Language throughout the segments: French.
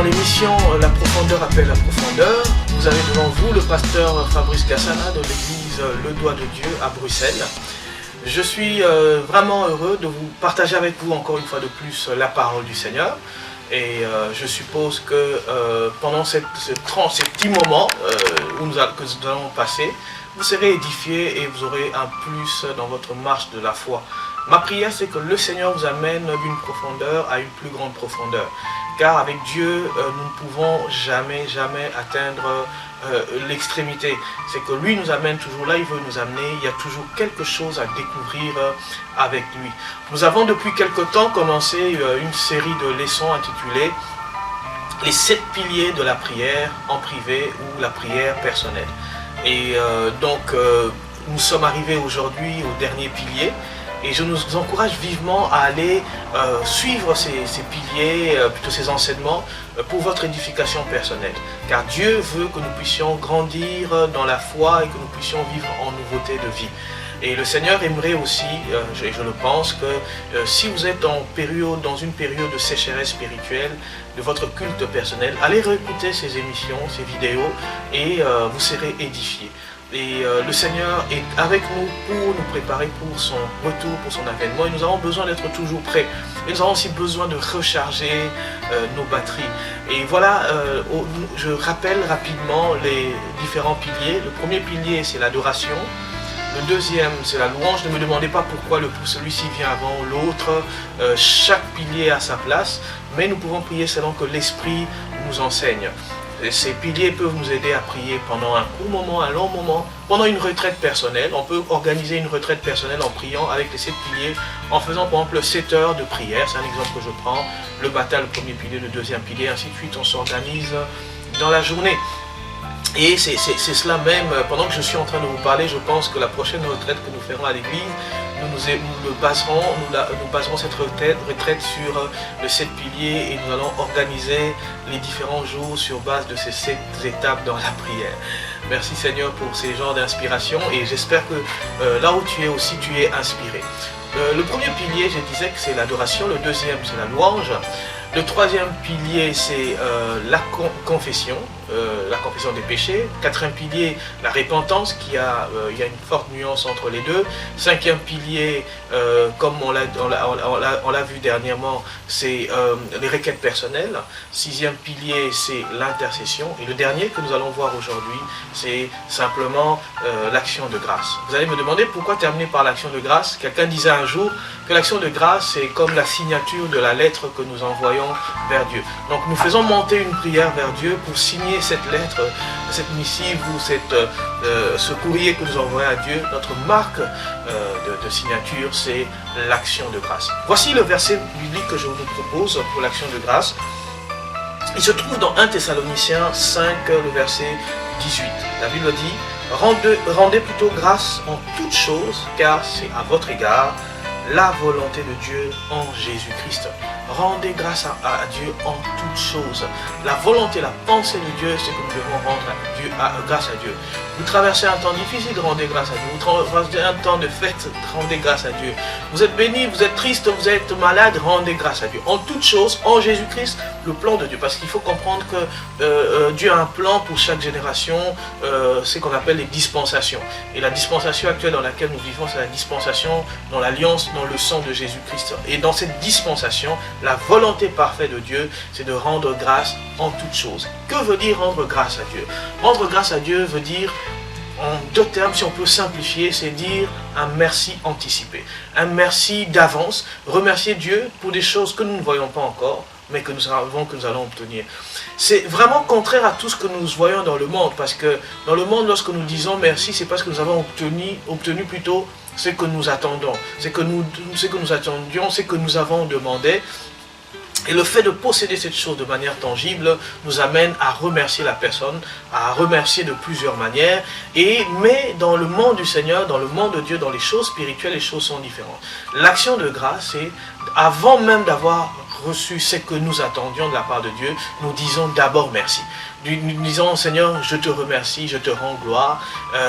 l'émission La Profondeur appelle la profondeur. Vous avez devant vous le pasteur Fabrice Gassana de l'église Le Doigt de Dieu à Bruxelles. Je suis vraiment heureux de vous partager avec vous encore une fois de plus la parole du Seigneur. Et je suppose que pendant ces petits moments que nous allons passer, vous serez édifiés et vous aurez un plus dans votre marche de la foi. Ma prière, c'est que le Seigneur vous amène d'une profondeur à une plus grande profondeur. Car avec Dieu, nous ne pouvons jamais atteindre l'extrémité. C'est que lui nous amène toujours là, il veut nous amener. Il y a toujours quelque chose à découvrir avec lui. Nous avons depuis quelque temps commencé une série de leçons intitulées « Les 7 piliers de la prière en privé ou la prière personnelle ». Et donc, nous sommes arrivés aujourd'hui au dernier pilier. Et je nous encourage vivement à aller suivre ces piliers, plutôt ces enseignements, pour votre édification personnelle. Car Dieu veut que nous puissions grandir dans la foi et que nous puissions vivre en nouveauté de vie. Et le Seigneur aimerait aussi, je le pense, que si vous êtes dans une période de sécheresse spirituelle de votre culte personnel, allez réécouter ces émissions, ces vidéos, et vous serez édifiés. Et le Seigneur est avec nous pour nous préparer pour son retour, pour son avènement. Et nous avons besoin d'être toujours prêts. Et nous avons aussi besoin de recharger nos batteries. Et voilà, je rappelle rapidement les différents piliers. Le premier pilier, c'est l'adoration. Le deuxième, c'est la louange. Ne me demandez pas pourquoi celui-ci vient avant l'autre. Chaque pilier a sa place. Mais nous pouvons prier selon que l'Esprit nous enseigne. Ces piliers peuvent nous aider à prier pendant un court moment, un long moment, pendant une retraite personnelle. On peut organiser une retraite personnelle en priant avec les 7 piliers, en faisant par exemple 7 heures de prière. C'est un exemple que je prends. Le matin, le premier pilier, le deuxième pilier, ainsi de suite. On s'organise dans la journée. Et c'est cela même, pendant que je suis en train de vous parler, je pense que la prochaine retraite que nous ferons à l'église, nous baserons cette retraite sur les 7 piliers et nous allons organiser les différents jours sur base de ces 7 étapes dans la prière. Merci Seigneur pour ces genres d'inspiration et j'espère que là où tu es aussi, tu es inspiré. Le premier pilier, je disais que c'est l'adoration, le deuxième c'est la louange. Le troisième pilier, c'est la confession des péchés. Quatrième pilier, la repentance, il y a une forte nuance entre les deux. Cinquième pilier, comme on l'a vu dernièrement, c'est les requêtes personnelles. Sixième pilier, c'est l'intercession. Et le dernier que nous allons voir aujourd'hui, c'est simplement l'action de grâce. Vous allez me demander pourquoi terminer par l'action de grâce. Quelqu'un disait un jour que l'action de grâce, c'est comme la signature de la lettre que nous envoyons vers Dieu. Donc nous faisons monter une prière vers Dieu pour signer cette lettre, cette missive ou ce courrier que nous envoyons à Dieu. Notre marque de signature, c'est l'action de grâce. Voici le verset biblique que je vous propose pour l'action de grâce. Il se trouve dans 1 Thessaloniciens 5, le verset 18. La Bible dit « Rendez plutôt grâce en toutes choses, car c'est à votre égard la volonté de Dieu en Jésus-Christ. » Rendez grâce à Dieu en toutes choses. La volonté, la pensée de Dieu, c'est que nous devons rendre grâce à Dieu. Vous traversez un temps difficile, rendez grâce à Dieu. Vous traversez un temps de fête, rendez grâce à Dieu. Vous êtes béni, vous êtes triste, vous êtes malade, rendez grâce à Dieu. En toutes choses, en Jésus-Christ, le plan de Dieu. Parce qu'il faut comprendre que Dieu a un plan pour chaque génération, c'est qu'on appelle les dispensations. Et la dispensation actuelle dans laquelle nous vivons, c'est la dispensation dans l'alliance, dans le sang de Jésus-Christ. Et dans cette dispensation, la volonté parfaite de Dieu, c'est de rendre grâce en toutes choses. Que veut dire rendre grâce à Dieu? Rendre grâce à Dieu veut dire, en 2 termes, si on peut simplifier, c'est dire un merci anticipé. Un merci d'avance. Remercier Dieu pour des choses que nous ne voyons pas encore, mais que nous savons que nous allons obtenir. C'est vraiment contraire à tout ce que nous voyons dans le monde, parce que dans le monde, lorsque nous disons merci, c'est parce que nous avons obtenu plutôt ce que nous attendons, ce que nous attendions, ce que nous avons demandé. Et le fait de posséder cette chose de manière tangible nous amène à remercier la personne, à remercier de plusieurs manières. Mais dans le monde du Seigneur, dans le monde de Dieu, dans les choses spirituelles, les choses sont différentes. L'action de grâce, c'est avant même d'avoir reçu ce que nous attendions de la part de Dieu, nous disons d'abord merci. Nous disons, Seigneur, je te remercie, je te rends gloire,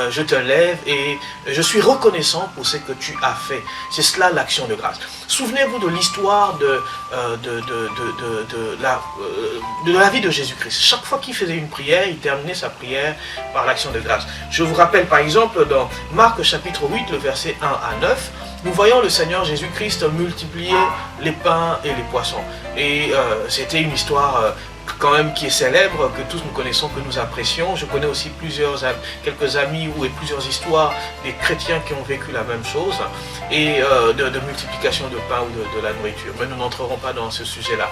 je te lève et je suis reconnaissant pour ce que tu as fait. C'est cela l'action de grâce. Souvenez-vous de l'histoire de la vie de Jésus-Christ. Chaque fois qu'il faisait une prière, il terminait sa prière par l'action de grâce. Je vous rappelle par exemple dans Marc chapitre 8, le verset 1 à 9, nous voyons le Seigneur Jésus-Christ multiplier les pains et les poissons. Et c'était une histoire quand même qui est célèbre, que tous nous connaissons, que nous apprécions. Je connais aussi quelques amis et plusieurs histoires des chrétiens qui ont vécu la même chose, et de multiplication de pain ou de la nourriture. Mais nous n'entrerons pas dans ce sujet-là.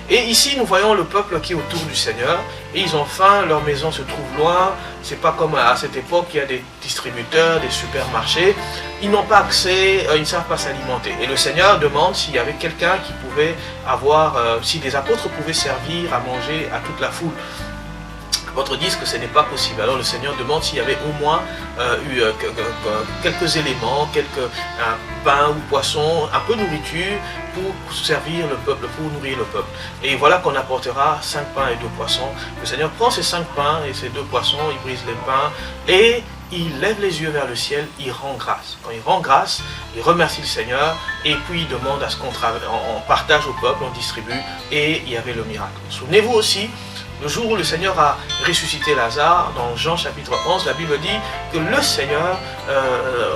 Et ici, nous voyons le peuple qui est autour du Seigneur, et ils ont faim, leur maison se trouve loin. C'est pas comme à cette époque, il y a des distributeurs, des supermarchés. Ils n'ont pas accès, ils ne savent pas s'alimenter. Et le Seigneur demande s'il y avait quelqu'un qui pouvait avoir, si des apôtres pouvaient servir à manger à toute la foule. Les apôtres disent que ce n'est pas possible. Alors le Seigneur demande s'il y avait au moins quelques éléments, pain ou poisson, un peu de nourriture pour servir le peuple, pour nourrir le peuple. Et voilà qu'on apportera 5 pains et 2 poissons. Le Seigneur prend ces 5 pains et ces 2 poissons, il brise les pains et il lève les yeux vers le ciel, il rend grâce. Quand il rend grâce, il remercie le Seigneur et puis il demande à ce qu'on partage au peuple, on distribue, et il y avait le miracle. Souvenez-vous aussi, le jour où le Seigneur a ressuscité Lazare, dans Jean chapitre 11, la Bible dit que le Seigneur,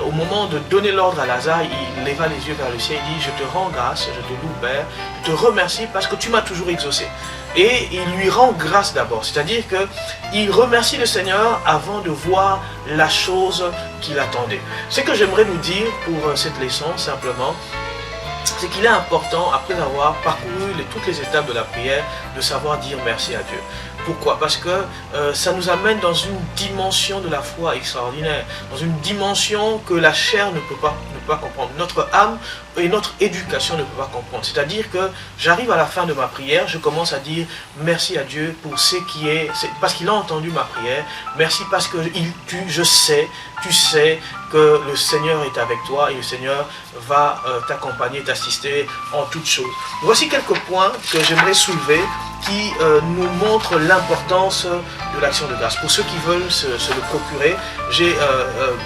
au moment de donner l'ordre à Lazare, il leva les yeux vers le ciel, il dit « Je te rends grâce, je te loue Père, je te remercie parce que tu m'as toujours exaucé ». Et il lui rend grâce d'abord, c'est-à-dire qu'il remercie le Seigneur avant de voir la chose qu'il attendait. Ce que j'aimerais nous dire pour cette leçon, simplement, c'est qu'il est important, après avoir parcouru toutes les étapes de la prière, de savoir dire merci à Dieu. Pourquoi? Parce que ça nous amène dans une dimension de la foi extraordinaire, dans une dimension que la chair ne peut pas comprendre. Notre âme et notre éducation ne peut pas comprendre. C'est-à-dire que j'arrive à la fin de ma prière, je commence à dire merci à Dieu pour ce qui est, parce qu'il a entendu ma prière. Merci parce que tu sais que le Seigneur est avec toi et le Seigneur va t'accompagner, t'assister en toutes choses. Voici quelques points que j'aimerais soulever qui nous montrent l'importance de l'action de grâce. Pour ceux qui veulent se le procurer, j'ai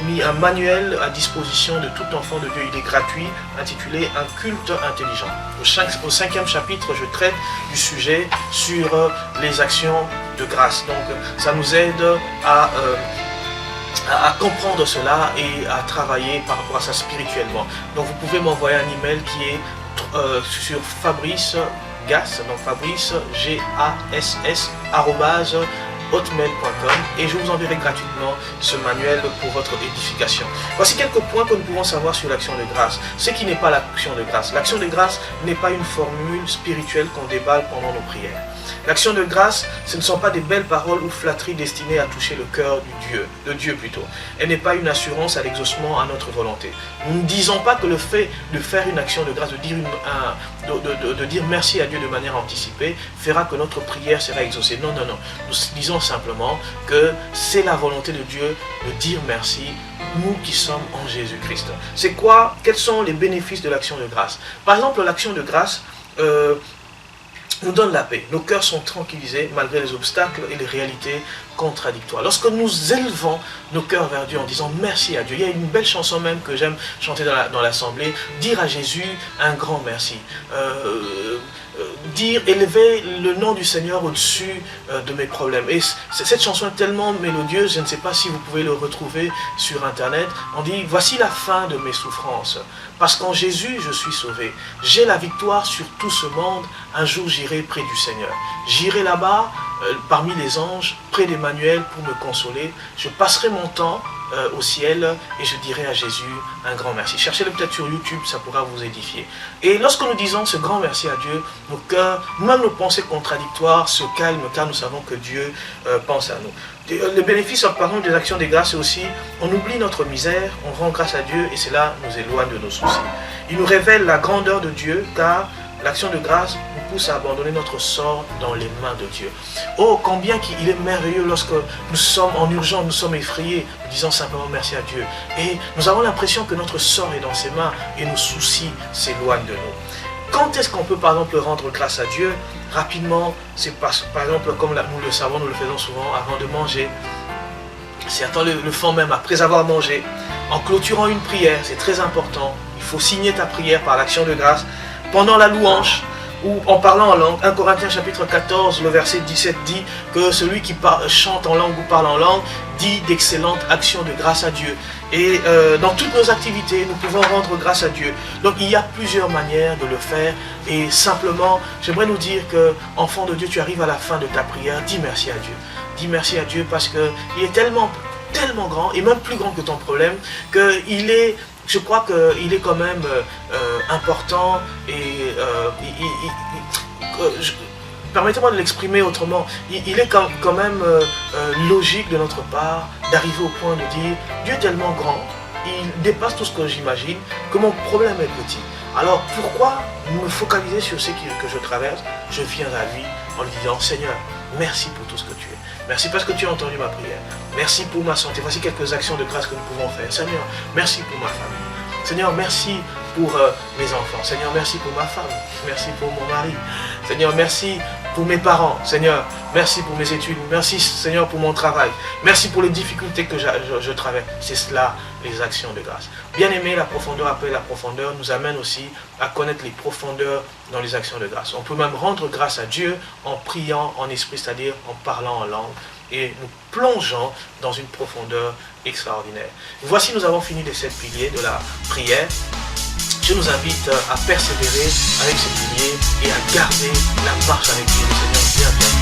mis un manuel à disposition de tout enfant de Dieu. Il est gratuit, intitulé « Un culte intelligent ». Au 5e chapitre, je traite du sujet sur les actions de grâce. Donc, ça nous aide à comprendre cela et à travailler par rapport à ça spirituellement. Donc, vous pouvez m'envoyer un email qui est sur Fabrice Gass, donc Fabrice, G-A-S-S, @hotmail.com, et je vous enverrai gratuitement ce manuel pour votre édification. Voici quelques points que nous pouvons savoir sur l'action de grâce. Ce qui n'est pas l'action de grâce. L'action de grâce n'est pas une formule spirituelle qu'on déballe pendant nos prières. L'action de grâce, ce ne sont pas des belles paroles ou flatteries destinées à toucher le cœur de Dieu plutôt. Elle n'est pas une assurance à l'exaucement à notre volonté. Nous ne disons pas que le fait de faire une action de grâce, de dire merci à Dieu de manière anticipée, fera que notre prière sera exaucée. Non, non, non. Nous disons simplement que c'est la volonté de Dieu de dire merci, nous qui sommes en Jésus-Christ. C'est quoi? Quels sont les bénéfices de l'action de grâce? Par exemple, l'action de grâce nous donne la paix. Nos cœurs sont tranquillisés malgré les obstacles et les réalités contradictoires. Lorsque nous élevons nos cœurs vers Dieu en disant merci à Dieu, il y a une belle chanson même que j'aime chanter dans l'assemblée, dire à Jésus un grand merci. Élever le nom du Seigneur au-dessus de mes problèmes. Et cette chanson est tellement mélodieuse, je ne sais pas si vous pouvez le retrouver sur internet. On dit, voici la fin de mes souffrances, parce qu'en Jésus je suis sauvé. J'ai la victoire sur tout ce monde, un jour j'irai près du Seigneur. J'irai là-bas, parmi les anges, près d'Emmanuel pour me consoler. Je passerai mon temps au ciel et je dirai à Jésus un grand merci. Cherchez-le peut-être sur YouTube, ça pourra vous édifier. Et lorsque nous disons ce grand merci à Dieu, nos cœurs, même nos pensées contradictoires se calment car nous savons que Dieu pense à nous. Le bénéfice en parlant des actions de grâce, c'est aussi, on oublie notre misère, on rend grâce à Dieu et cela nous éloigne de nos soucis. Il nous révèle la grandeur de Dieu car l'action de grâce nous pousse à abandonner notre sort dans les mains de Dieu. Oh, combien il est merveilleux lorsque nous sommes en urgence, nous sommes effrayés, nous disons simplement merci à Dieu. Et nous avons l'impression que notre sort est dans ses mains et nos soucis s'éloignent de nous. quand est-ce qu'on peut par exemple rendre grâce à Dieu? Rapidement, c'est par exemple comme nous le savons, nous le faisons souvent avant de manger. Certains le font même après avoir mangé, en clôturant une prière, c'est très important. Il faut signer ta prière par l'action de grâce. Pendant la louange, ou en parlant en langue. 1 Corinthiens chapitre 14, le verset 17 dit que celui qui chante en langue ou parle en langue dit d'excellentes actions de grâce à Dieu. Et dans toutes nos activités, nous pouvons rendre grâce à Dieu. Donc il y a plusieurs manières de le faire. Et simplement, j'aimerais nous dire que, enfant de Dieu, tu arrives à la fin de ta prière, dis merci à Dieu. Dis merci à Dieu parce qu'il est tellement grand, et même plus grand que ton problème, qu'il est... Je crois qu'il est quand même important et permettez-moi de l'exprimer autrement. Il est quand même logique de notre part d'arriver au point de dire Dieu est tellement grand, il dépasse tout ce que j'imagine, que mon problème est petit. Alors pourquoi me focaliser sur ce que je traverse? Je viens à lui en lui disant Seigneur, merci pour tout ce que tu es. Merci parce que tu as entendu ma prière. Merci pour ma santé. Voici quelques actions de grâce que nous pouvons faire. Seigneur, merci pour ma famille. Seigneur, merci pour mes enfants. Seigneur, merci pour ma femme. Merci pour mon mari. Seigneur, merci pour mes parents. Seigneur, merci pour mes études. Merci, Seigneur, pour mon travail. Merci pour les difficultés que je traverse. C'est cela, les actions de grâce. Bien aimé, la profondeur après la profondeur nous amène aussi à connaître les profondeurs dans les actions de grâce. On peut même rendre grâce à Dieu en priant en esprit, c'est-à-dire en parlant en langue. Et nous plongeons dans une profondeur extraordinaire. Voici, nous avons fini les 7 piliers de la prière. Je nous invite à persévérer avec ces piliers et à garder la marche avec Dieu. Le Seigneur bien.